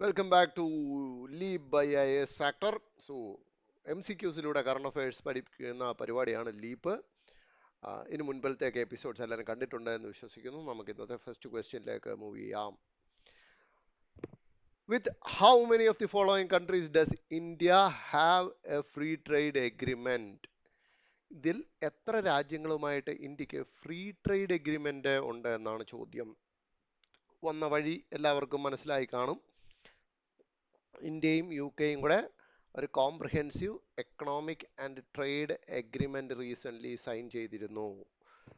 Welcome back to leap by IAS factor. So MCQസിലൂടെ current affairs പഠിപ്പിക്കുന്ന പരിപാടിയാണ് leap. ഇനി മുൻപിലത്തേക്ക് എപ്പിസോഡ്സ് എല്ലാവരും കണ്ടിട്ടുണ്ട് എന്ന് വിശ്വസിക്കുന്നു. നമുക്ക് ഇന്നത്തെ ഫസ്റ്റ് ക്വസ്റ്റ്യനിലേക്ക് മൂവ് ചെയ്യാം. With how many of the following countries does India have A free trade agreement? ഇതിൽ എത്ര രാജ്യങ്ങളുമായിട്ട് ഇന്ത്യക്ക് ഫ്രീ ട്രേഡ് എഗ്രിമെന്റ് ഉണ്ട് എന്നാണ് ചോദ്യം. വന്ന വഴി എല്ലാവർക്കും മനസ്സിലായി കാണും. ഇന്ത്യയും UK കൂടെ ഒരു comprehensive economic and trade agreement recent sign ചെയ്തിരുന്നു.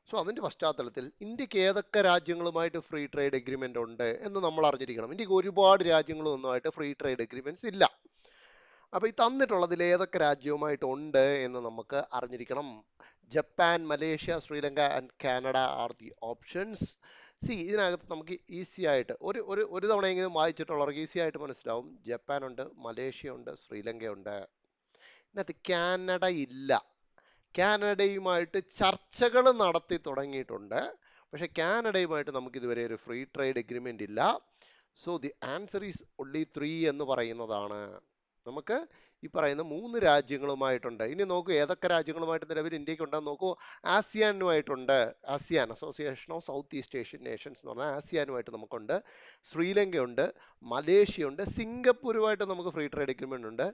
സോ അതിന്റെ പശ്ചാത്തലത്തിൽ ഇന്ത്യക്ക് ഏതൊക്കെ രാജ്യങ്ങളുമായിട്ട് ഫ്രീ ട്രേഡ് എഗ്രിമെന്റ് ഉണ്ട് എന്ന് നമ്മൾ അറിഞ്ഞിരിക്കണം. ഇന്ത്യക്ക് ഒരുപാട് രാജ്യങ്ങളൊന്നുമായിട്ട് ഫ്രീ ട്രേഡ് എഗ്രിമെന്റ്സ് ഇല്ല. അപ്പോൾ ഈ തന്നിട്ടുള്ളതിൽ ഏതൊക്കെ രാജ്യവുമായിട്ട് ഉണ്ട് എന്ന് നമുക്ക് അറിഞ്ഞിരിക്കണം. Japan, Malaysia, Sri Lanka and Canada are the options. ഇതിനകത്ത് നമുക്ക് ഈസി ആയിട്ട് ഒരു തവണയെങ്കിലും വായിച്ചിട്ടുള്ളവർക്ക് ഈസി ആയിട്ട് മനസ്സിലാവും. ജപ്പാൻ ഉണ്ട്, മലേഷ്യ ഉണ്ട്, ശ്രീലങ്ക ഉണ്ട്. ഇതിനകത്ത് കാനഡ ഇല്ല. കാനഡയുമായിട്ട് ചർച്ചകൾ നടത്തി തുടങ്ങിയിട്ടുണ്ട്, പക്ഷെ കാനഡയുമായിട്ട് നമുക്ക് ഇതുവരെ ഒരു ഫ്രീ ട്രേഡ് എഗ്രിമെന്റ് ഇല്ല. So the answer is only 3 എന്ന് പറയുന്നതാണ്. നമുക്ക് ഈ പറയുന്ന 3 രാജ്യങ്ങളുമായിട്ടുണ്ട്. ഇനി നോക്കൂ ഏതൊക്കെ രാജ്യങ്ങളുമായിട്ട് നിലവിൽ ഇന്ത്യക്ക് ഉണ്ടെന്ന് നോക്കൂ. ആസിയാനുമായിട്ടുണ്ട്. ASEAN, association of south east Asian nations എന്ന് പറഞ്ഞാൽ ആസിയാനുമായിട്ട് നമുക്കുണ്ട്. ശ്രീലങ്കയുണ്ട്, മലേഷ്യയുണ്ട്, സിംഗപ്പൂരുമായിട്ട് നമുക്ക് ഫ്രീ ട്രേഡ് എഗ്രിമെന്റ് ഉണ്ട്.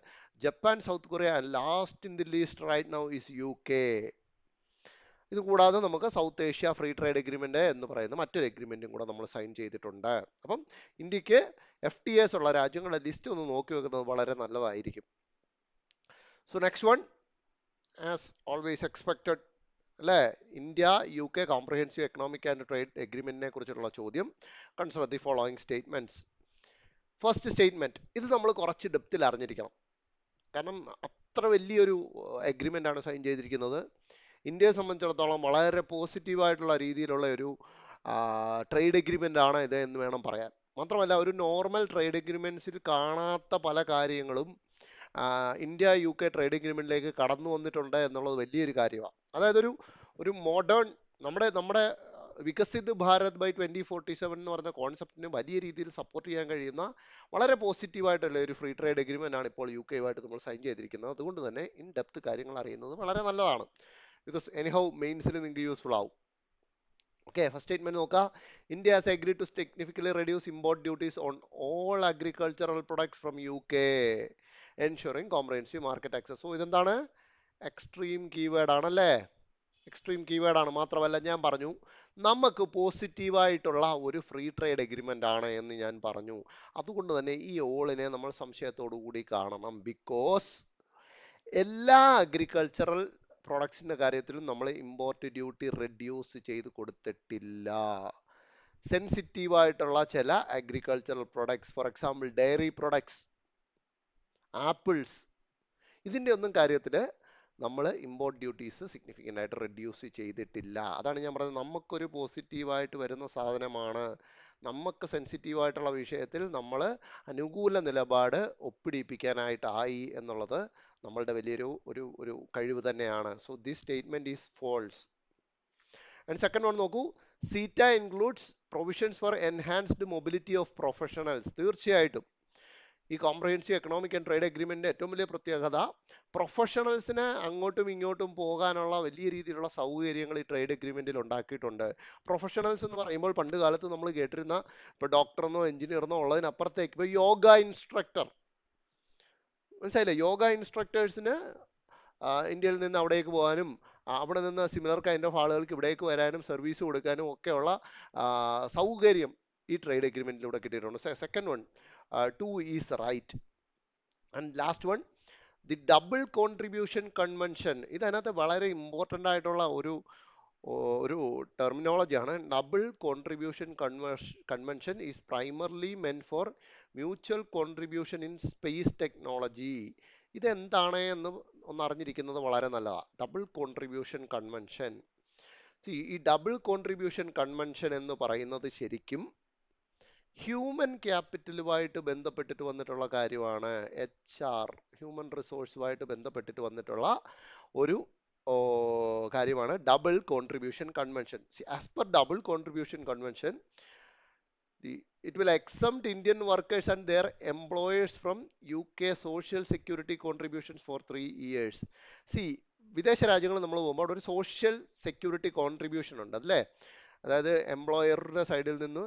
Japan, south Korea, last in the list right now is UK. ഇത് കൂടാതെ നമുക്ക് south Asia free trade agreement എന്ന് പറയുന്ന മറ്റൊരു എഗ്രിമെന്റും കൂടെ നമ്മൾ സൈൻ ചെയ്തിട്ടുണ്ട്. അപ്പം ഇന്ത്യക്ക് FTAs ഉള്ള രാജ്യങ്ങളുടെ ലിസ്റ്റ് ഒന്ന് നോക്കി വെക്കുന്നത് വളരെ നല്ലതായിരിക്കും. So next one, as always expected അല്ലേ, India UK comprehensive economic and trade എഗ്രിമെന്റിനെ കുറിച്ചുള്ള ചോദ്യം. Consider the following statements. First statement, ഇത് നമ്മൾ കുറച്ച് ഡെപ്തിൽ അറിഞ്ഞിരിക്കണം. കാരണം അത്ര വലിയൊരു എഗ്രിമെന്റ് ആണ് സൈൻ ചെയ്തിരിക്കുന്നത്. ഇന്ത്യയെ സംബന്ധിച്ചിടത്തോളം വളരെ പോസിറ്റീവായിട്ടുള്ള രീതിയിലുള്ള ഒരു ട്രേഡ് എഗ്രിമെന്റ് ആണ് ഇത് എന്ന് വേണം പറയാൻ. മാത്രമല്ല ഒരു നോർമൽ ട്രേഡ് എഗ്രിമെന്റ്സിൽ കാണാത്ത പല കാര്യങ്ങളും ഇന്ത്യ UK ട്രേഡ് എഗ്രിമെന്റിലേക്ക് കടന്നു വന്നിട്ടുണ്ട് എന്നുള്ളത് വലിയൊരു കാര്യമാണ്. അതായത് ഒരു മോഡേൺ നമ്മുടെ വികസിത് ഭാരത് ബൈ 2047 എന്ന് പറയുന്ന കോൺസെപ്റ്റിന് വലിയ രീതിയിൽ സപ്പോർട്ട് ചെയ്യാൻ കഴിയുന്ന വളരെ പോസിറ്റീവായിട്ടുള്ള ഒരു ഫ്രീ ട്രേഡ് എഗ്രിമെന്റ് ആണ് ഇപ്പോൾ UK-യുമായിട്ട് നമ്മൾ സൈൻ ചെയ്തിരിക്കുന്നത്. അതുകൊണ്ട് തന്നെ ഇൻ ഡെപ്ത് കാര്യങ്ങൾ അറിയുന്നത് വളരെ നല്ലതാണ്. ബിക്കോസ് എനിഹൗ മെയിൻസിൽ നിങ്ങൾക്ക് യൂസ്ഫുൾ ആവും. ഓക്കെ, ഫസ്റ്റ് സ്റ്റേറ്റ്മെന്റ് നോക്കാം. India has agreed to significantly reduce import duties on all agricultural products from UK, ensuring comprehensive market access. So ഇതെന്താണ്? എക്സ്ട്രീം കീവേഡ് ആണല്ലേ. എക്സ്ട്രീം കീവേഡ് ആണ്. മാത്രമല്ല ഞാൻ പറഞ്ഞു നമുക്ക് പോസിറ്റീവായിട്ടുള്ള ഒരു ഫ്രീ ട്രേഡ് എഗ്രിമെന്റ് ആണ് എന്ന് ഞാൻ പറഞ്ഞു. അതുകൊണ്ട് തന്നെ ഈ ഓളിനെ നമ്മൾ സംശയത്തോടു കൂടി കാണണം. ബിക്കോസ് എല്ലാ അഗ്രികൾച്ചറൽ പ്രൊഡക്ട്സിന്റെ കാര്യത്തിലും നമ്മൾ ഇമ്പോർട്ട് ഡ്യൂട്ടി റെഡ്യൂസ് ചെയ്ത് കൊടുത്തിട്ടില്ല. സെൻസിറ്റീവ് ആയിട്ടുള്ള ചില agricultural products, for example diary products, apples, ഇതിൻ്റെ ഒന്നും കാര്യത്തിൽ നമ്മൾ ഇമ്പോർട്ട് ഡ്യൂട്ടീസ് സിഗ്നിഫിക്കൻ്റ് ആയിട്ട് റെഡ്യൂസ് ചെയ്തിട്ടില്ല. അതാണ് ഞാൻ പറഞ്ഞത്, നമുക്കൊരു പോസിറ്റീവായിട്ട് വരുന്ന സാധനമാണ്. നമുക്ക് സെൻസിറ്റീവായിട്ടുള്ള വിഷയത്തിൽ നമ്മൾ അനുകൂല നിലപാട് ഒപ്പിടിപ്പിക്കാനായിട്ടായി എന്നുള്ളത് നമ്മളുടെ വലിയൊരു ഒരു കഴിവ് തന്നെയാണ്. So this statement is false. And second one നോക്കൂ. CETA includes provisions for enhanced mobility of professionals. തീർച്ചയായിട്ടും ഈ കോംപ്രിഹെൻസീവ് എക്കണോമിക് ആൻഡ് ട്രേഡ് എഗ്രിമെന്റിന്റെ ഏറ്റവും വലിയ പ്രത്യേകത പ്രൊഫഷണൽസിന് അങ്ങോട്ടും ഇങ്ങോട്ടും പോകാനുള്ള വലിയ രീതിയിലുള്ള സൗകര്യങ്ങൾ ഈ ട്രേഡ് എഗ്രിമെന്റിൽ ഉണ്ടാക്കിയിട്ടുണ്ട്. പ്രൊഫഷണൽസ് എന്ന് പറയുമ്പോൾ പണ്ട് കാലത്ത് നമ്മൾ കേട്ടിരുന്ന ഇപ്പോൾ ഡോക്ടറെന്നോ എഞ്ചിനീയറെന്നോ ഉള്ളതിനപ്പുറത്തേക്ക് ഇപ്പോൾ യോഗ ഇൻസ്ട്രക്ടർ, മനസ്സിലായില്ലേ, യോഗ ഇൻസ്ട്രക്ടേഴ്സിന് ഇന്ത്യയിൽ നിന്ന് അവിടേക്ക് പോകാനും അവിടെ നിന്ന് സിമിലർ കൈൻഡ് ഓഫ് ആളുകൾക്ക് ഇവിടേക്ക് വരാനും സർവീസ് കൊടുക്കാനും ഒക്കെയുള്ള സൗകര്യം ഈ ട്രേഡ് എഗ്രിമെന്റിലൂടെ കിട്ടിയിട്ടുണ്ട്. Second one, 2 is right. And last one, the double contribution convention. ഇതിനകത്ത് വളരെ ഇമ്പോർട്ടൻ്റ് ആയിട്ടുള്ള ഒരു ടെർമിനോളജിയാണ്. Double contribution convention is primarily meant for mutual contribution in space technology. ഇതെന്താണ് എന്ന് ഒന്ന് അറിഞ്ഞിരിക്കുന്നത് വളരെ നല്ലതാണ്. ഡബിൾ കോൺട്രിബ്യൂഷൻ കൺവെൻഷൻ, ഈ ഡബിൾ കോൺട്രിബ്യൂഷൻ കൺവെൻഷൻ എന്ന് പറയുന്നത് ശരിക്കും ഹ്യൂമൻ ക്യാപിറ്റലുമായിട്ട് ബന്ധപ്പെട്ടിട്ട് വന്നിട്ടുള്ള കാര്യമാണ്. HR, ഹ്യൂമൻ റിസോഴ്സുമായിട്ട് ബന്ധപ്പെട്ടിട്ട് വന്നിട്ടുള്ള ഒരു കാര്യമാണ് double contribution convention. As per double contribution convention, It will exempt Indian workers and their employers from UK social security contributions for 3 years. See, വിദേശ രാജ്യങ്ങൾ നമ്മൾ പോകുമ്പോൾ അവിടെ ഒരു സോഷ്യൽ സെക്യൂരിറ്റി കോൺട്രിബ്യൂഷൻ ഉണ്ട് അല്ലേ? അതായത് എംപ്ലോയറുടെ സൈഡിൽ നിന്ന്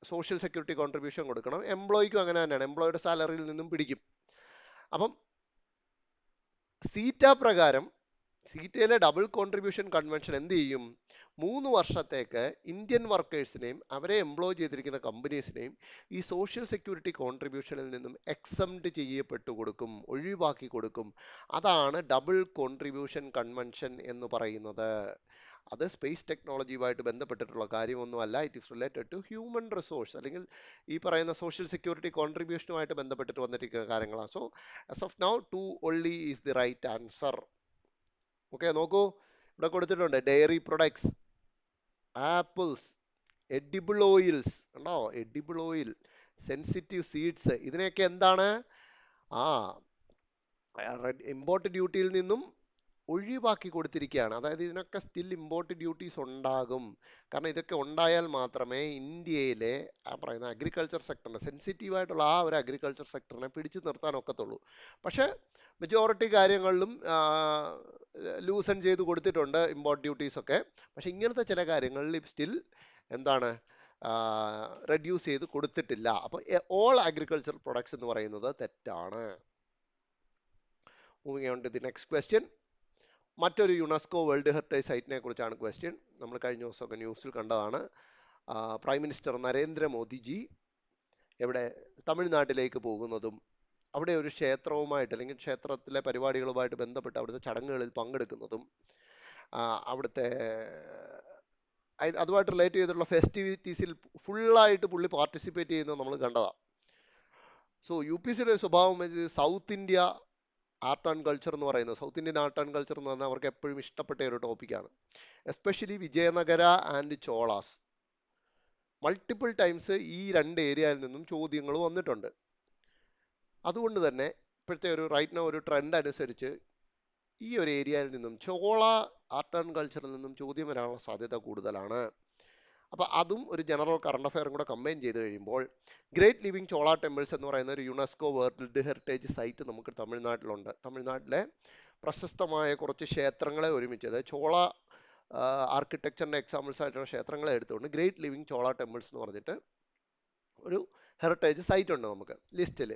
സോഷ്യൽ സെക്യൂരിറ്റി കോൺട്രിബ്യൂഷൻ കൊടുക്കണം. എംപ്ലോയിക്കും അങ്ങനെ തന്നെയാണ്, എംപ്ലോയിയുടെ സാലറിയിൽ നിന്നും പിടിക്കും. അപ്പം സീറ്റ പ്രകാരം സീറ്റയിലെ ഡബിൾ കോൺട്രിബ്യൂഷൻ കൺവെൻഷൻ എന്ത് ചെയ്യും? 3 വർഷത്തേക്ക് ഇന്ത്യൻ വർക്കേഴ്സിനെയും അവരെ എംപ്ലോയ് ചെയ്തിരിക്കുന്ന കമ്പനീസിനെയും ഈ സോഷ്യൽ സെക്യൂരിറ്റി കോൺട്രിബ്യൂഷനിൽ നിന്നും എക്സംപ്റ്റ് ചെയ്യപ്പെട്ടു കൊടുക്കും, ഒഴിവാക്കി കൊടുക്കും. അതാണ് ഡബിൾ കോൺട്രിബ്യൂഷൻ കൺവെൻഷൻ എന്ന് പറയുന്നത്. അത് സ്പേസ് ടെക്നോളജിയുമായിട്ട് ബന്ധപ്പെട്ടിട്ടുള്ള കാര്യമൊന്നുമല്ല. It is related to human resource അല്ലെങ്കിൽ ഈ പറയുന്ന സോഷ്യൽ സെക്യൂരിറ്റി കോൺട്രിബ്യൂഷനുമായിട്ട് ബന്ധപ്പെട്ടിട്ട് വന്നിരിക്കുന്ന കാര്യങ്ങളാണ്. So as of now 2 only is the right answer. Okay, നോക്കൂ, ഇവിടെ കൊടുത്തിട്ടുണ്ട് dairy products, apples, edible oils. ഉണ്ടോ? എഡിബിൾ ഓയിൽ, സെൻസിറ്റീവ് സീഡ്സ്, ഇതിനെയൊക്കെ എന്താണ് ഇമ്പോർട്ട് ഡ്യൂട്ടിയിൽ നിന്നും ഒഴിവാക്കി കൊടുത്തിരിക്കുകയാണ്. അതായത് ഇതിനൊക്കെ സ്റ്റിൽ ഇമ്പോർട്ട് ഡ്യൂട്ടീസ് ഉണ്ടാകും. കാരണം ഇതൊക്കെ ഉണ്ടായാൽ മാത്രമേ ഇന്ത്യയിലെ ആ പറയുന്ന അഗ്രികൾച്ചർ സെക്ടറിനെ, സെൻസിറ്റീവായിട്ടുള്ള ആ ഒരു അഗ്രികൾച്ചർ സെക്ടറിനെ പിടിച്ചു നിർത്താൻ ഒക്കത്തുള്ളൂ. പക്ഷേ മെജോറിറ്റി കാര്യങ്ങളിലും ലൂസൺ ചെയ്ത് കൊടുത്തിട്ടുണ്ട് ഇമ്പോർട്ട് ഡ്യൂട്ടീസ് ഒക്കെ. പക്ഷെ ഇങ്ങനത്തെ ചില കാര്യങ്ങളിൽ സ്റ്റിൽ എന്താണ് റെഡ്യൂസ് ചെയ്ത് കൊടുത്തിട്ടില്ല. അപ്പോൾ ഓൾ അഗ്രികൾച്ചർ പ്രൊഡക്ട്സ് എന്ന് പറയുന്നത് തെറ്റാണ്. Moving on to the next question. മറ്റൊരു യുനെസ്കോ വേൾഡ് ഹെറിറ്റേജ് സൈറ്റിനെ കുറിച്ചാണ് ക്വസ്റ്റ്യൻ. നമ്മൾ കഴിഞ്ഞ ദിവസമൊക്കെ ന്യൂസിൽ കണ്ടതാണ്. പ്രൈം മിനിസ്റ്റർ നരേന്ദ്രമോദിജി എവിടെ തമിഴ്നാട്ടിലേക്ക് പോകുന്നതും അവിടെ ഒരു ക്ഷേത്രവുമായിട്ട് അല്ലെങ്കിൽ ക്ഷേത്രത്തിലെ പരിപാടികളുമായിട്ട് ബന്ധപ്പെട്ട് അവിടുത്തെ ചടങ്ങുകളിൽ പങ്കെടുക്കുന്നതും അവിടുത്തെ അതുമായിട്ട് റിലേറ്റ് ചെയ്തിട്ടുള്ള ഫെസ്റ്റിവിറ്റീസിൽ ഫുള്ളായിട്ട് പുള്ളി പാർട്ടിസിപ്പേറ്റ് ചെയ്യുന്നത് നമ്മൾ കണ്ടതാണ്. സോ യു പി സിയുടെ സ്വഭാവം south India art and culture എന്ന് പറയുന്നത്, south Indian art and culture എന്ന് പറഞ്ഞാൽ അവർക്ക് എപ്പോഴും ഇഷ്ടപ്പെട്ട ഒരു ടോപ്പിക്കാണ്. Especially Vijayanagara and Cholas. Multiple times ഈ 2 ഏരിയയിൽ നിന്നും ചോദ്യങ്ങൾ വന്നിട്ടുണ്ട്. അതുകൊണ്ട് തന്നെ ഇപ്പോഴത്തെ ഒരു റൈറ്റ് നൗ ഒരു ട്രെൻഡ് അനുസരിച്ച് ഈ ഒരു ഏരിയയിൽ നിന്നും ചോള ആർട്ട് ആൻഡ് കൾച്ചറിൽ നിന്നും ചോദ്യം വരാനുള്ള സാധ്യത കൂടുതലാണ്. അപ്പോൾ അതും ഒരു ജനറൽ കറണ്ട് അഫയറും കൂടെ കമ്പൈൻ ചെയ്ത് കഴിയുമ്പോൾ ഗ്രേറ്റ് ലിവിങ് ചോള ടെമ്പിൾസ് എന്ന് പറയുന്ന ഒരു യുനെസ്കോ വേൾഡ് ഹെറിറ്റേജ് സൈറ്റ് നമുക്ക് തമിഴ്നാട്ടിലുണ്ട്. തമിഴ്നാട്ടിലെ പ്രശസ്തമായ കുറച്ച് ക്ഷേത്രങ്ങളെ ഒരുമിച്ചത് ചോള ആർക്കിടെക്ചറിൻ്റെ എക്സാമ്പിൾസ് ആയിട്ടുള്ള ക്ഷേത്രങ്ങളെ എടുത്തുകൊണ്ട് ഗ്രേറ്റ് ലിവിങ് ചോള ടെമ്പിൾസ് എന്ന് പറഞ്ഞിട്ട് ഒരു ഹെറിറ്റേജ് സൈറ്റ് ഉണ്ട് നമുക്ക് ലിസ്റ്റിൽ.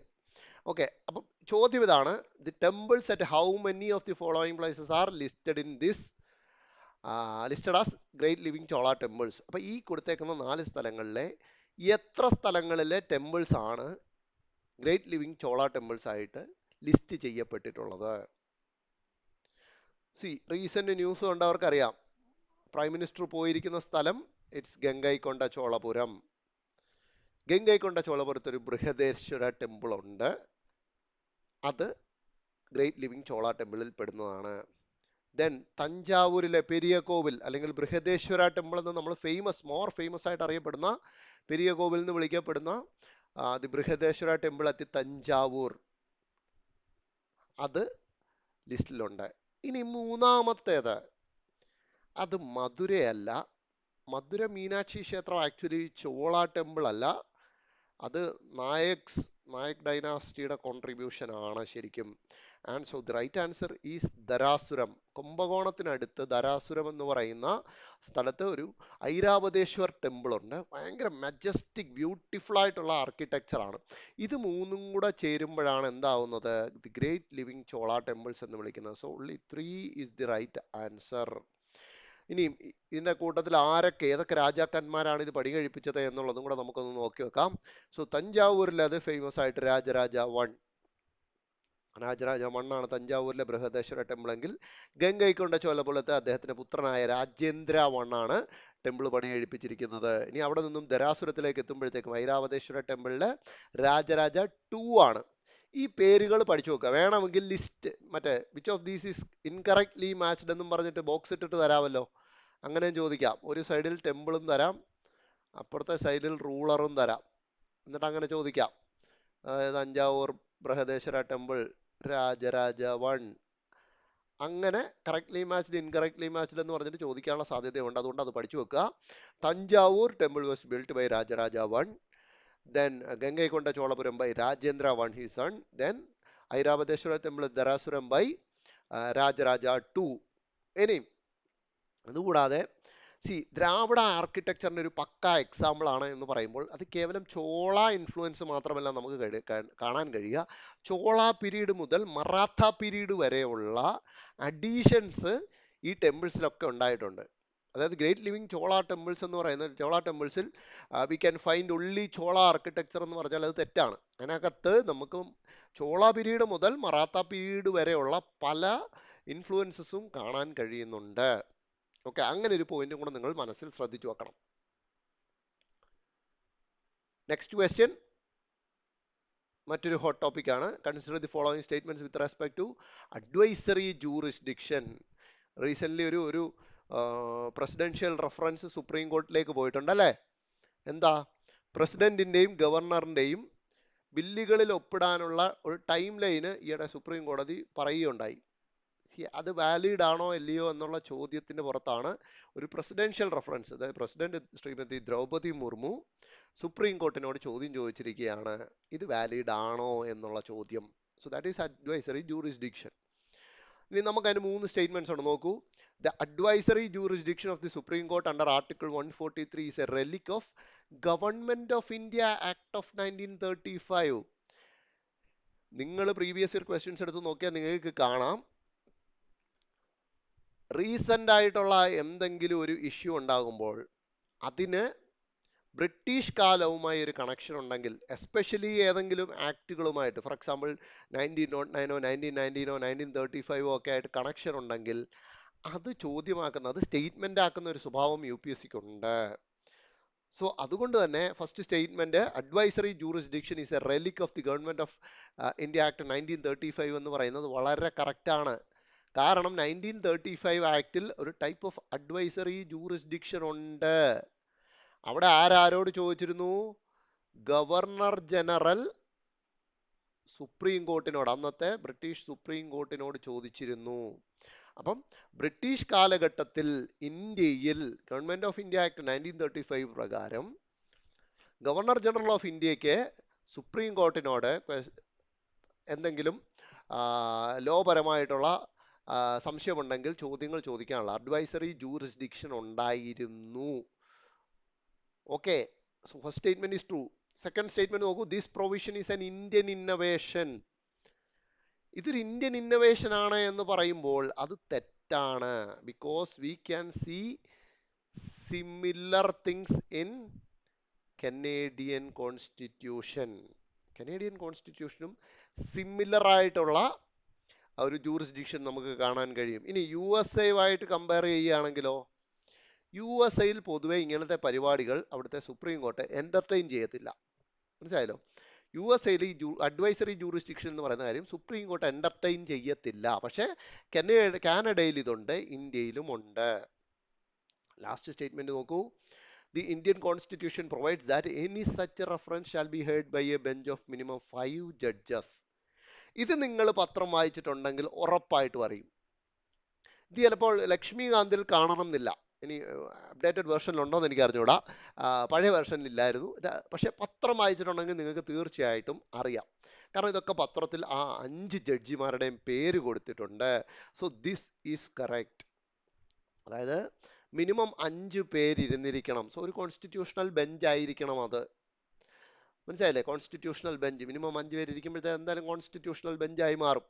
ഓക്കെ, അപ്പം ചോദ്യം ഇതാണ്, the temples at how many of the following places are listed in this listed as great living Chola temples. അപ്പോൾ ഈ കൊടുത്തേക്കുന്ന 4 സ്ഥലങ്ങളിലെ എത്ര സ്ഥലങ്ങളിലെ ടെമ്പിൾസ് ആണ് ഗ്രേറ്റ് ലിവിങ് ചോള ടെമ്പിൾസ് ആയിട്ട് ലിസ്റ്റ് ചെയ്യപ്പെട്ടിട്ടുള്ളത്? റീസെന്റ് ന്യൂസ് കണ്ടവർക്കറിയാം, പ്രൈം മിനിസ്റ്റർ പോയിരിക്കുന്ന സ്ഥലം ഇറ്റ്സ് ഗംഗൈകൊണ്ട ചോളപുരം. ഗംഗൈകൊണ്ട ചോളപുരത്ത് ഒരു ബൃഹദേശ്വര ടെമ്പിൾ ഉണ്ട്. അത് ഗ്രേറ്റ് ലിവിങ് ചോള ടെമ്പിളിൽ പെടുന്നതാണ്. ദെൻ തഞ്ചാവൂരിലെ പെരിയ കോവിൽ അല്ലെങ്കിൽ ബൃഹദേശ്വര ടെമ്പിൾ എന്ന് നമ്മൾ മോർ ഫേമസ് ആയിട്ട് അറിയപ്പെടുന്ന പെരിയ കോവിൽ എന്ന് വിളിക്കപ്പെടുന്ന the Brihadeeswara temple at Thanjavur, അത് ലിസ്റ്റിലുണ്ട്. ഇനി മൂന്നാമത്തേത്, അത് മധുരയല്ല. മധുര മീനാക്ഷി ക്ഷേത്രം ആക്ച്വലി ചോള ടെമ്പിൾ അല്ല, അത് നായക് ഡൈനാസ്റ്റിയുടെ കോൺട്രിബ്യൂഷൻ ആണ് ശരിക്കും. And so the right answer is Darasuram. കുംഭകോണത്തിനടുത്ത് ധരാസുരം എന്ന് പറയുന്ന സ്ഥലത്ത് ഒരു ഐരാവതേശ്വർ ടെമ്പിൾ ഉണ്ട്. ഭയങ്കര മജസ്റ്റിക് ബ്യൂട്ടിഫുൾ ആയിട്ടുള്ള ആർക്കിടെക്ചറാണ്. ഇത് 3ഉം കൂടെ ചേരുമ്പോഴാണ് എന്താവുന്നത്, the great living Chola temples എന്ന് വിളിക്കുന്നത്. So only 3 is the right answer. ഇനി ഇതിൻ്റെ കൂട്ടത്തിൽ ഏതൊക്കെ രാജാക്കന്മാരാണ് ഇത് പണി കഴിപ്പിച്ചത് എന്നുള്ളതും കൂടെ നമുക്കൊന്ന് നോക്കി വെക്കാം. സോ തഞ്ചാവൂരിൽ അത് ഫേമസ് ആയിട്ട് രാജരാജ 1 ആണ് തഞ്ചാവൂരിലെ ബൃഹദേശ്വര ടെമ്പിൾ എങ്കിൽ, ഗംഗൈകൊണ്ട ചോളപുരത്ത് അദ്ദേഹത്തിന്റെ പുത്രനായ രാജേന്ദ്ര 1 ആണ് ടെമ്പിൾ പണി കഴിപ്പിച്ചിരിക്കുന്നത്. ഇനി അവിടെ നിന്നും ധരാസുരത്തിലേക്ക് എത്തുമ്പോഴത്തേക്കും ഐരാവതേശ്വര ടെമ്പിളിലെ രാജരാജ 2 ആണ്. ഈ പേരുകൾ പഠിച്ചു നോക്കുക. വേണമെങ്കിൽ list which of these is incorrectly matched എന്നും പറഞ്ഞിട്ട് ബോക്സ് ഇട്ടിട്ട് തരാമല്ലോ, അങ്ങനെയും ചോദിക്കാം. ഒരു സൈഡിൽ ടെമ്പിളും തരാം, അപ്പുറത്തെ സൈഡിൽ റൂളറും തരാം, എന്നിട്ട് അങ്ങനെ ചോദിക്കാം. അതായത് തഞ്ചാവൂർ ബൃഹദേശ്വര ടെമ്പിൾ രാജരാജ 1 അങ്ങനെ കറക്റ്റ്ലി മാച്ച്ഡ് ഇൻകറക്റ്റ്ലി മാച്ച്ഡ് എന്ന് പറഞ്ഞിട്ട് ചോദിക്കാനുള്ള സാധ്യതയുണ്ട്. അതുകൊണ്ട് അത് പഠിച്ചു വെക്കുക. Thanjavur temple was built by Rajaraja 1. Then Gangaikonda Cholapuram by Rajendra 1, his son. Then Airabadeshwara Temple Dharasuram by Rajaraja 2. ഇനി അതുകൂടാതെ ദ്രാവിഡ ആർക്കിടെക്ചറിന് ഒരു പക്ക എക്സാമ്പിൾ ആണ് എന്ന് പറയുമ്പോൾ അത് കേവലം ചോള ഇൻഫ്ലുവൻസ് മാത്രമല്ല നമുക്ക് കാണാൻ കഴിയുക. ചോള പീരീഡ് മുതൽ മറാത്ത പീരീഡ് വരെയുള്ള അഡീഷൻസ് ഈ ടെമ്പിൾസിലൊക്കെ ഉണ്ടായിട്ടുണ്ട്. അതായത് ഗ്രേറ്റ് ലിവിങ് ചോള ടെമ്പിൾസ് എന്ന് പറയുന്നത്, ചോള ടെമ്പിൾസിൽ we can find only Chola architecture എന്ന് പറഞ്ഞാൽ അത് തെറ്റാണ്. അതിനകത്ത് നമുക്ക് ചോള പീരീഡ് മുതൽ മറാത്ത പീരീഡ് വരെയുള്ള പല ഇൻഫ്ലുവൻസസും കാണാൻ കഴിയുന്നുണ്ട്. ഓക്കെ, അങ്ങനെ ഒരു പോയിന്റും കൂടെ നിങ്ങൾ മനസ്സിൽ ശ്രദ്ധിച്ചു വെക്കണം. നെക്സ്റ്റ് ക്വസ്റ്റ്യൻ മറ്റൊരു ഹോട്ട് ടോപ്പിക് ആണ്. Consider the following statements with respect to advisory jurisdiction. Recent ഒരു പ്രസിഡൻഷ്യൽ റെഫറൻസ് സുപ്രീം കോർട്ടിലേക്ക് പോയിട്ടുണ്ട് അല്ലേ? എന്താ? പ്രസിഡന്റിന്റെയും ഗവർണറിന്റെയും ബില്ലുകളിൽ ഒപ്പിടാനുള്ള ഒരു ടൈം ലൈന് ഈയിടെ സുപ്രീം കോടതി പറയുകയുണ്ടായി. അത് വാലിഡ് ആണോ അല്ലയോ എന്നുള്ള ചോദ്യത്തിന്റെ പുറത്താണ് ഒരു പ്രസിഡൻഷ്യൽ റെഫറൻസ്, അതായത് പ്രസിഡന്റ് ശ്രീമതി ദ്രൗപദി മുർമു സുപ്രീം കോർട്ടിനോട് ചോദ്യം ചോദിച്ചിരിക്കുകയാണ്, ഇത് വാലിഡ് ആണോ എന്നുള്ള ചോദ്യം. So that is advisory jurisdiction. ഇനി നമുക്ക് അതിന് 3 സ്റ്റേറ്റ്മെന്റ്സ് ഉണ്ട്. നോക്കൂ. The advisory jurisdiction of the Supreme Court under Article 143 is a relic of Government of India Act of 1935. നിങ്ങൾ പ്രീവിയസ് ഇയർ ക്വസ്റ്റ്യൻസ് എടുത്ത് നോക്കിയാൽ നിങ്ങൾക്ക് കാണാം, റീസെന്റ് ആയിട്ടുള്ള എന്തെങ്കിലും ഒരു ഇഷ്യൂ ഉണ്ടാകുമ്പോൾ അതിന് ബ്രിട്ടീഷ് കാലവുമായി ഒരു കണക്ഷൻ ഉണ്ടെങ്കിൽ, എസ്പെഷ്യലി ഏതെങ്കിലും ആക്ടുകളുമായിട്ട്, ഫോർ എക്സാമ്പിൾ 1909 1919 1935 ഒക്കെ ആയിട്ട് കണക്ഷൻ ഉണ്ടെങ്കിൽ അത് ചോദ്യമാക്കുന്ന, അത് സ്റ്റേറ്റ്മെന്റ് ആക്കുന്ന ഒരു സ്വഭാവം UPSCക്ക് ഉണ്ട്. സോ അതുകൊണ്ട് തന്നെ first statement advisory jurisdiction is A relic of the government of India act 1935 എന്ന് പറയുന്നത് വളരെ കറക്റ്റ് ആണ്. കാരണം 1935 ആക്ടിൽ ഒരു ടൈപ്പ് ഓഫ് അഡ്വൈസറി ജൂറിസ്ഡിക്ഷൻ ഉണ്ട്. അവിടെ ആരോട് ചോദിച്ചിരുന്നു? ഗവർണർ ജനറൽ സുപ്രീം കോർട്ടിനോട്, അന്നത്തെ ബ്രിട്ടീഷ് സുപ്രീം കോർട്ടിനോട് ചോദിച്ചിരുന്നു. അപ്പം ബ്രിട്ടീഷ് കാലഘട്ടത്തിൽ ഇന്ത്യയിൽ ഗവൺമെന്റ് ഓഫ് ഇന്ത്യ ആക്ട് 1935 പ്രകാരം ഗവർണർ ജനറൽ ഓഫ് ഇന്ത്യക്ക് സുപ്രീം കോർട്ടിനോട് എന്തെങ്കിലും ലോപരമായിട്ടുള്ള സംശയമുണ്ടെങ്കിൽ ചോദ്യങ്ങൾ ചോദിക്കാനുള്ള അഡ്വൈസറി ജൂറിസ്ഡിക്ഷൻ ഉണ്ടായിരുന്നു. Okay, so first statement is true. Second statement നോക്കൂ. This provision is an Indian innovation. ഇതൊരു ഇന്ത്യൻ ഇന്നോവേഷൻ ആണ് എന്ന് പറയുമ്പോൾ അത് തെറ്റാണ്. Because we can see similar things in Canadian constitution. Canadian കോൺസ്റ്റിറ്റ്യൂഷനും സിമിലർ ആയിട്ടുള്ള ഒരു ജൂറിസ്ഡിക്ഷൻ നമുക്ക് കാണാൻ കഴിയും. ഇനി USA കമ്പയർ ചെയ്യുകയാണെങ്കിലോ, USA പൊതുവെ ഇങ്ങനത്തെ പരിപാടികൾ അവിടുത്തെ സുപ്രീം കോർട്ട് എന്റർടൈൻ ചെയ്യത്തില്ല. മനസ്സിലായല്ലോ? USA ഈ അഡ്വൈസറി ജൂറിസ്ഡിക്ഷൻ എന്ന് പറയുന്ന കാര്യം സുപ്രീം കോർട്ട് എന്റർടൈൻ ചെയ്യത്തില്ല. പക്ഷേ കാനഡയിൽ ഇതുണ്ട്, ഇന്ത്യയിലും ഉണ്ട്. ലാസ്റ്റ് സ്റ്റേറ്റ്മെന്റ് നോക്കൂ. The Indian Constitution provides that any such reference shall be heard by a bench of minimum 5 judges. ഇത് നിങ്ങൾ പത്രം വായിച്ചിട്ടുണ്ടെങ്കിൽ ഉറപ്പായിട്ടും അറിയും. ഇത് ചിലപ്പോൾ ലക്ഷ്മികാന്തിൽ കാണണമെന്നില്ല. ഇനി അപ്ഡേറ്റഡ് വേർഷനിലുണ്ടോ എന്ന് എനിക്ക് അറിഞ്ഞുകൂടാ, പഴയ വേർഷനിലില്ലായിരുന്നു. പക്ഷെ പത്രം വായിച്ചിട്ടുണ്ടെങ്കിൽ നിങ്ങൾക്ക് തീർച്ചയായിട്ടും അറിയാം. കാരണം ഇതൊക്കെ പത്രത്തിൽ ആ 5 ജഡ്ജിമാരുടെയും പേര് കൊടുത്തിട്ടുണ്ട്. So this is correct. അതായത് മിനിമം 5 പേര് ഇരുന്നിരിക്കണം. സോ ഒരു കോൺസ്റ്റിറ്റ്യൂഷണൽ ബെഞ്ച് ആയിരിക്കണം അത്. മനസ്സിലായില്ലേ? കോൺസ്റ്റിറ്റ്യൂഷണൽ ബെഞ്ച് മിനിമം 5 പേര് ഇരിക്കുമ്പോഴത്തേ എന്തായാലും കോൺസ്റ്റിറ്റ്യൂഷണൽ ബെഞ്ചായി മാറും.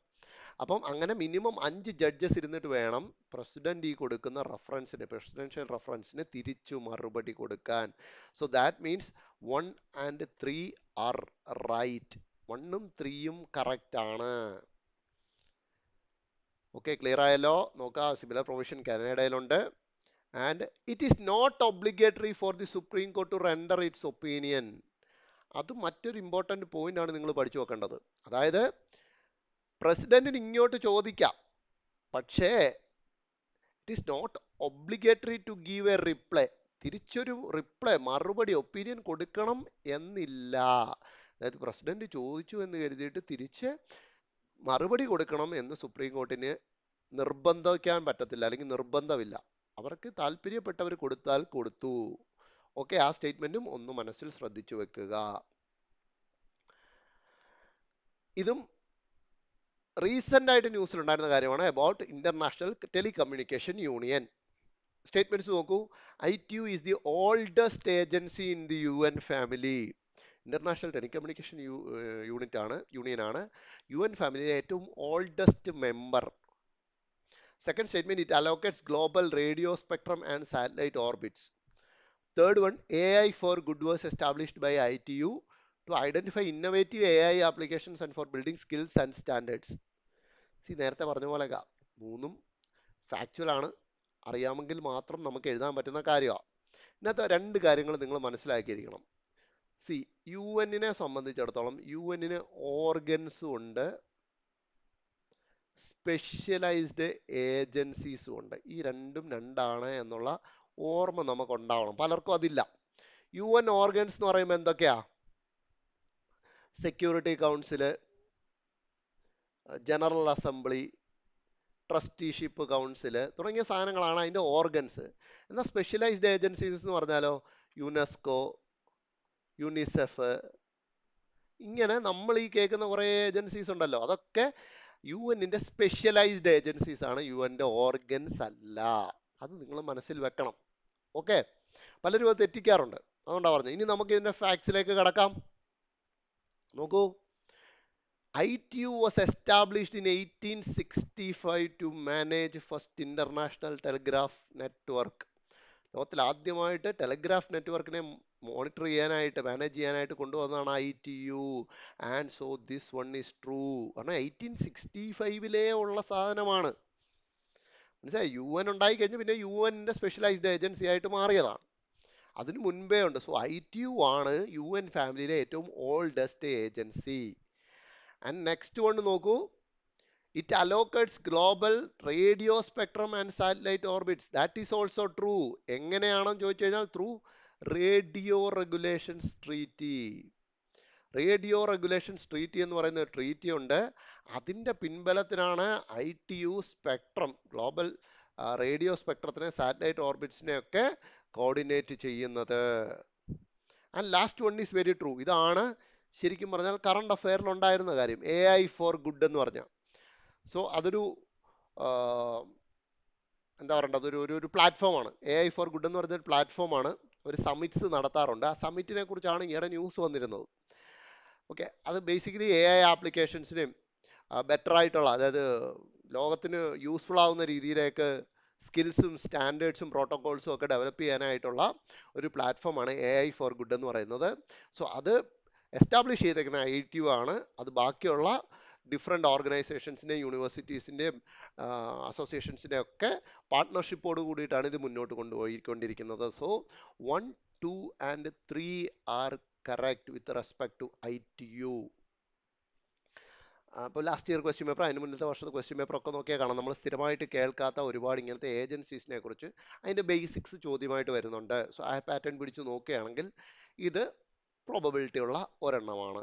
അപ്പം അങ്ങനെ മിനിമം 5 ജഡ്ജസ് ഇരുന്നിട്ട് വേണം പ്രസിഡന്റ് ഈ കൊടുക്കുന്ന റെഫറൻസിന്, പ്രസിഡൻഷ്യൽ റെഫറൻസിന് തിരിച്ചു മറുപടി കൊടുക്കാൻ. So that means 1 and 3 are right. 1ഉം 3ഉം കറക്റ്റ് ആണ്. ഓക്കെ, ക്ലിയർ ആയല്ലോ? നോക്കാം, സിമിലർ പ്രൊവിഷൻ കാനഡയിലുണ്ട്. And it is not obligatory for the supreme court to render its opinion. അത് മറ്റൊരു ഇമ്പോർട്ടൻറ്റ് പോയിന്റ് ആണ് നിങ്ങൾ പഠിച്ചു വെക്കേണ്ടത്. അതായത് പ്രസിഡന്റിന് ഇങ്ങോട്ട് ചോദിക്കാം, പക്ഷേ it is not obligatory to give a reply. തിരിച്ചൊരു റിപ്ലൈ, മറുപടി, ഒപ്പീനിയൻ കൊടുക്കണം എന്നില്ല. അതായത് പ്രസിഡന്റ് ചോദിച്ചു എന്ന് കരുതിയിട്ട് തിരിച്ച് മറുപടി കൊടുക്കണം എന്ന് സുപ്രീം കോർട്ടിന് നിർബന്ധിക്കാൻ പറ്റത്തില്ല, അല്ലെങ്കിൽ നിർബന്ധമില്ല. അവർക്ക് താല്പര്യപ്പെട്ടവർ കൊടുത്താൽ കൊടുത്തു. ഓക്കെ, ആ സ്റ്റേറ്റ്മെന്റും ഒന്ന് മനസ്സിൽ ശ്രദ്ധിച്ചു വെക്കുക. ഇതും റീസെന്റ് ആയിട്ട് ന്യൂസിൽ ഉണ്ടായിരുന്ന കാര്യമാണ്. About international telecommunication union. Statements നോക്കൂ. ITU is the oldest agency in the UN family. International telecommunication union ആണ് UN ഫാമിലിയിലെ ഏറ്റവും oldest member. Second statement, it allocates global radio spectrum and satellite orbits. Third one, AI for Good was established by ITU to identify innovative AI applications and for building skills and standards. നേരത്തെ പറഞ്ഞ പോലെ മൂന്നും factual ആണ്, അറിയാമെങ്കിൽ മാത്രം നമുക്ക് എഴുതാൻ പറ്റുന്ന കാര്യമാണ്. ഇന്നത്തെ രണ്ട് കാര്യങ്ങൾ നിങ്ങൾ മനസ്സിലാക്കിയിരിക്കണം. UN-നെ സംബന്ധിച്ചിടത്തോളം UN-ന് ഓർഗൻസും ഉണ്ട്, സ്പെഷ്യലൈസ്ഡ് ഏജൻസീസും ഉണ്ട്. ഈ രണ്ടും രണ്ടാണ് എന്നുള്ള ഓർമ്മ നമുക്ക് ഉണ്ടാവണം. പലർക്കും അതില്ല. UN ഓർഗൻസ് എന്ന് പറയുമ്പോൾ എന്തൊക്കെയാ? Security council, general assembly, trusteeship council തുടങ്ങിയ സാധനങ്ങളാണ് അതിൻ്റെ ഓർഗൻസ്. എന്നാൽ സ്പെഷ്യലൈസ്ഡ് ഏജൻസീസ് എന്ന് പറഞ്ഞാലോ യുനെസ്കോ, യുണിസെഫ്, ഇങ്ങനെ നമ്മൾ ഈ കേൾക്കുന്ന കുറേ ഏജൻസീസ് ഉണ്ടല്ലോ, അതൊക്കെ UN-ന്റെ സ്പെഷ്യലൈസ്ഡ് ഏജൻസീസ് ആണ്, UN-ന്റെ ഓർഗൻസ് അല്ല. അത് നിങ്ങൾ മനസ്സിൽ വെക്കണം. ഓക്കെ, പലരും അത് തെറ്റിക്കാറുണ്ട്, അതുകൊണ്ടാണ് പറഞ്ഞത്. ഇനി നമുക്ക് ഇതിൻ്റെ ഫാക്ട്സിലേക്ക് കടക്കാം. നോക്കൂ. ITU was established in 1865 to manage first international telegraph network. ലോകത്തിൽ ആദ്യമായിട്ട് ടെലിഗ്രാഫ് നെറ്റ്വർക്കിനെ മോണിറ്റർ ചെയ്യാനായിട്ട്, മാനേജ് ചെയ്യാനായിട്ട് കൊണ്ടുവന്നതാണ് ITU. And so this one is true. കാരണം 1865 ഉള്ള സാധനമാണ്. മനസ്സിലായി? UN ഉണ്ടായി കഴിഞ്ഞ് പിന്നെ UN-ന്റെ സ്പെഷ്യലൈസ്ഡ് ഏജൻസി ആയിട്ട് മാറിയതാണ്. അതിന് മുൻപേ ഉണ്ട്. സോ ITU ആണ് UN ഫാമിലിയിലെ ഏറ്റവും oldest agency. And next one നോക്കൂ. It allocates global radio spectrum and satellite orbits. That is also true. എങ്ങനെയാണെന്ന് ചോദിച്ചു കഴിഞ്ഞാൽ through radio regulations treaty. Radio regulations treaty എന്ന് പറയുന്ന ഒരു ട്രീറ്റി ഉണ്ട്. അതിൻ്റെ പിൻബലത്തിലാണ് ITU സ്പെക്ട്രം, ഗ്ലോബൽ റേഡിയോ സ്പെക്ട്രത്തിനെ, സാറ്റലൈറ്റ് ഓർബിറ്റ്സിനെ ഒക്കെ കോർഡിനേറ്റ് ചെയ്യുന്നത്. And last one is very true. ഇതാണ് ശരിക്കും പറഞ്ഞാൽ കറണ്ട് അഫെയറിൽ ഉണ്ടായിരുന്ന കാര്യം. AI for Good എന്ന് പറഞ്ഞാൽ. സോ അതൊരു എന്താ പറയേണ്ടത്, ഒരു പ്ലാറ്റ്ഫോമാണ്. AI for Good എന്ന് പറഞ്ഞൊരു പ്ലാറ്റ്ഫോമാണ്. ഒരു സമ്മിറ്റ്സ് നടത്താറുണ്ട്. ആ സമ്മിറ്റിനെ കുറിച്ചാണ് ഈയിടെ ന്യൂസ് വന്നിരുന്നത്. ഓക്കെ, അത് ബേസിക്കലി AI ആപ്ലിക്കേഷൻസിനെയും ബെറ്റർ ആയിട്ടുള്ള, അതായത് ലോകത്തിന് യൂസ്ഫുൾ ആവുന്ന രീതിയിലേക്ക് സ്കിൽസും സ്റ്റാൻഡേർഡ്സും പ്രോട്ടോകോൾസും ഒക്കെ ഡെവലപ്പ് ചെയ്യാനായിട്ടുള്ള ഒരു പ്ലാറ്റ്ഫോമാണ് AI for Good എന്ന് പറയുന്നത്. സോ അത് എസ്റ്റാബ്ലിഷ് ചെയ്തേക്കുന്ന ITU ആണ്. അത് ബാക്കിയുള്ള ഡിഫറെൻ്റ് ഓർഗനൈസേഷൻസിൻ്റെയും യൂണിവേഴ്സിറ്റീസിൻ്റെയും അസോസിയേഷൻസിൻ്റെ ഒക്കെ പാർട്ട്ണർഷിപ്പോട് കൂടിയിട്ടാണ് ഇത് മുന്നോട്ട് കൊണ്ടുപോയിക്കൊണ്ടിരിക്കുന്നത്. So 1, 2 and 3 are correct with respect to ITU. അപ്പോൾ ലാസ്റ്റ് ഇയർ ക്വസ്റ്റ്യൻ പേപ്പർ, അതിന് മുന്നത്തെ വർഷത്തെ ക്വസ്റ്റ്യൻ പേപ്പർ ഒക്കെ നോക്കിയാൽ കാണാം. നമ്മൾ സ്ഥിരമായിട്ട് കേൾക്കാത്ത ഒരുപാട് ഇങ്ങനത്തെ ഏജൻസീസിനെ കുറിച്ച് അതിൻ്റെ ബേസിക്സ് ചോദ്യമായിട്ട് വരുന്നുണ്ട്. സോ ആ പാറ്റേൺ പിടിച്ച് നോക്കുകയാണെങ്കിൽ ഇത് പ്രോബബിലിറ്റി ഉള്ള ഒരെണ്ണമാണ്.